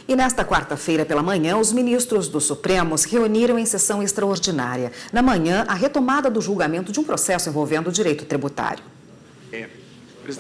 E nesta quarta-feira pela manhã, os ministros do Supremo se reuniram em sessão extraordinária. Na manhã, a retomada do julgamento de um processo envolvendo o direito tributário.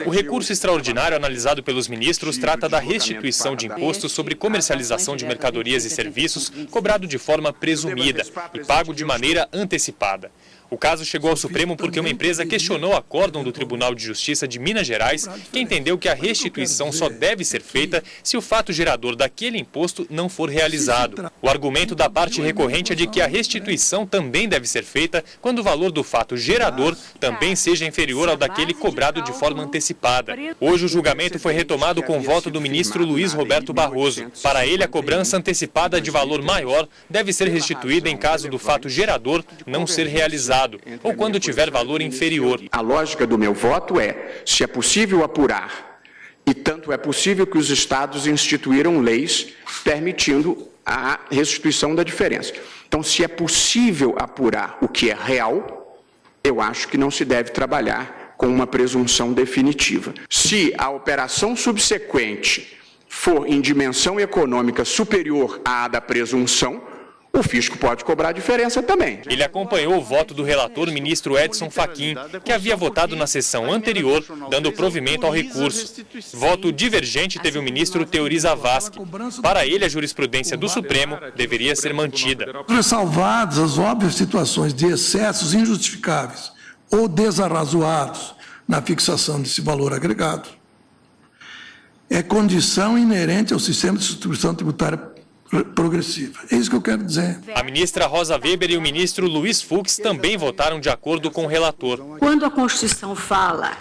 O recurso extraordinário analisado pelos ministros trata da restituição de impostos sobre comercialização de mercadorias e serviços cobrado de forma presumida e pago de maneira antecipada. O caso chegou ao Supremo porque uma empresa questionou o acórdão do Tribunal de Justiça de Minas Gerais, que entendeu que a restituição só deve ser feita se o fato gerador daquele imposto não for realizado. O argumento da parte recorrente é de que a restituição também deve ser feita quando o valor do fato gerador também seja inferior ao daquele cobrado de forma antecipada. Hoje o julgamento foi retomado com o voto do ministro Luiz Roberto Barroso. Para ele, a cobrança antecipada de valor maior deve ser restituída em caso do fato gerador não ser realizado, ou quando tiver valor inferior. A lógica do meu voto é, se é possível apurar, e tanto é possível que os estados instituíram leis permitindo a restituição da diferença. Então, se é possível apurar o que é real, eu acho que não se deve trabalhar com uma presunção definitiva. Se a operação subsequente for em dimensão econômica superior à da presunção, o fisco pode cobrar a diferença também. Ele acompanhou o voto do relator ministro Edson Fachin, que havia votado na sessão anterior, dando provimento ao recurso. Voto divergente teve o ministro Teori Zavascki. Para ele, a jurisprudência do Supremo deveria ser mantida. Ressalvadas as óbvias situações de excessos injustificáveis ou desarrazoados na fixação desse valor agregado, é condição inerente ao sistema de distribuição tributária progressiva. É isso que eu quero dizer. A ministra Rosa Weber e o ministro Luiz Fux também votaram de acordo com o relator. Quando a Constituição fala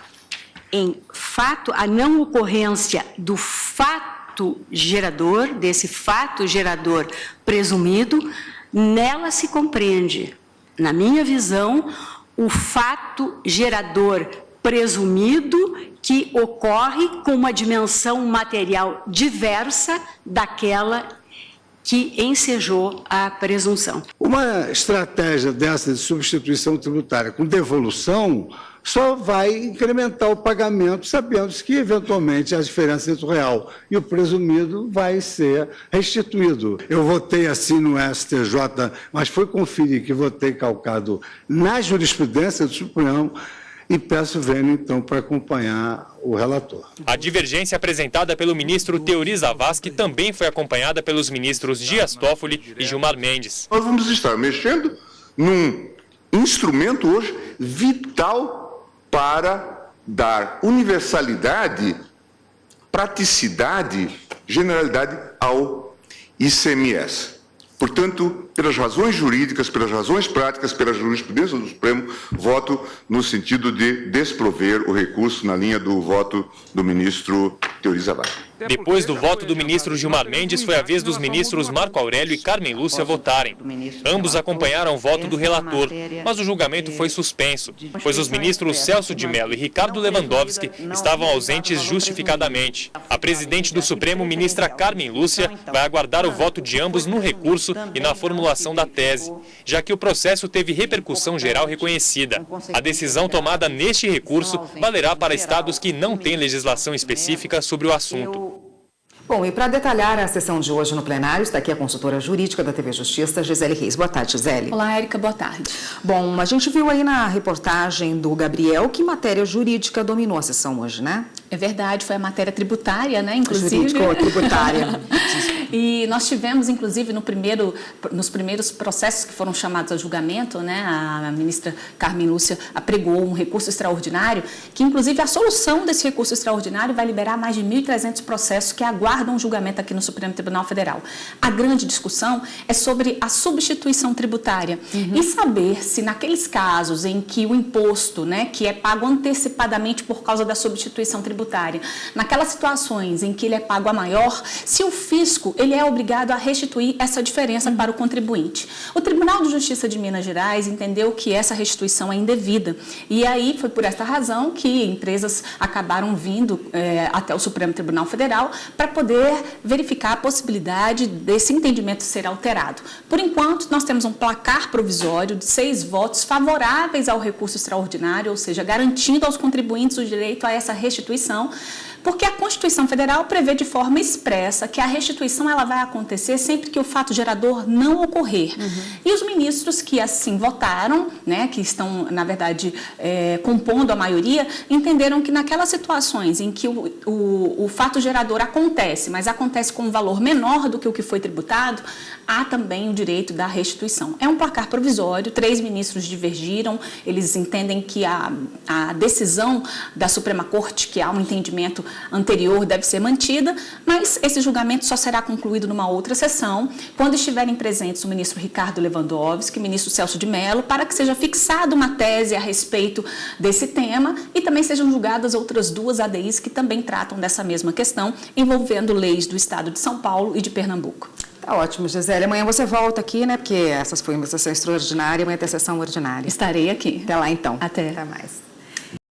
em fato, a não ocorrência do fato gerador, desse fato gerador presumido, nela se compreende, na minha visão, o fato gerador presumido que ocorre com uma dimensão material diversa daquela que ensejou a presunção. Uma estratégia dessa de substituição tributária com devolução só vai incrementar o pagamento, sabendo que, eventualmente, a diferença entre o real e o presumido vai ser restituído. Eu votei assim no STJ, mas foi conferir que votei calcado na jurisprudência do Supremo, e peço vênia, então, para acompanhar o relator. A divergência apresentada pelo ministro Teori Zavascki também foi acompanhada pelos ministros Dias Toffoli e Gilmar Mendes. Nós vamos estar mexendo num instrumento hoje vital para dar universalidade, praticidade, generalidade ao ICMS. Portanto, pelas razões jurídicas, pelas razões práticas, pela jurisprudência do Supremo, voto no sentido de desprover o recurso na linha do voto do ministro Teori Zavascki. Depois do voto do ministro Gilmar Mendes, foi a vez dos ministros Marco Aurélio e Carmen Lúcia votarem. Ambos acompanharam o voto do relator, mas o julgamento foi suspenso, pois os ministros Celso de Mello e Ricardo Lewandowski estavam ausentes justificadamente. A presidente do Supremo, ministra Carmen Lúcia, vai aguardar o voto de ambos no recurso e na formulação da tese, já que o processo teve repercussão geral reconhecida. A decisão tomada neste recurso valerá para estados que não têm legislação específica sobre o assunto. Bom, e para detalhar a sessão de hoje no plenário, está aqui a consultora jurídica da TV Justiça, Gisele Reis. Boa tarde, Gisele. Olá, Érica, boa tarde. Bom, a gente viu aí na reportagem do Gabriel que matéria jurídica dominou a sessão hoje, né? É verdade, foi a matéria tributária, né, inclusive. Jurídica ou tributária. E nós tivemos, inclusive, nos primeiros processos que foram chamados a julgamento, né, a ministra Carmen Lúcia apregou um recurso extraordinário, que, inclusive, a solução desse recurso extraordinário vai liberar mais de 1.300 processos que aguardam um julgamento aqui no Supremo Tribunal Federal. A grande discussão é sobre a substituição tributária e saber se, naqueles casos em que o imposto, né, que é pago antecipadamente por causa da substituição tributária, naquelas situações em que ele é pago a maior, se o fisco ele é obrigado a restituir essa diferença para o contribuinte. O Tribunal de Justiça de Minas Gerais entendeu que essa restituição é indevida e aí foi por esta razão que empresas acabaram vindo até o Supremo Tribunal Federal para poder verificar a possibilidade desse entendimento ser alterado. Por enquanto, nós temos um placar provisório de 6 votos favoráveis ao recurso extraordinário, ou seja, garantindo aos contribuintes o direito a essa restituição, Porque a Constituição Federal prevê de forma expressa que a restituição ela vai acontecer sempre que o fato gerador não ocorrer. E os ministros que assim votaram, né, que estão, na verdade, compondo a maioria, entenderam que naquelas situações em que o fato gerador acontece, mas acontece com um valor menor do que o que foi tributado, há também o direito da restituição. É um placar provisório, 3 ministros divergiram, eles entendem que a decisão da Suprema Corte, que há um entendimento anterior, deve ser mantida, mas esse julgamento só será concluído numa outra sessão, quando estiverem presentes o ministro Ricardo Lewandowski, o ministro Celso de Mello, para que seja fixada uma tese a respeito desse tema e também sejam julgadas outras 2 ADIs que também tratam dessa mesma questão, envolvendo leis do Estado de São Paulo e de Pernambuco. Tá ótimo, Gisele. Amanhã você volta aqui, né? Porque essa foi uma sessão extraordinária, amanhã tem sessão ordinária. Estarei aqui. Até lá, então. Até. Até mais.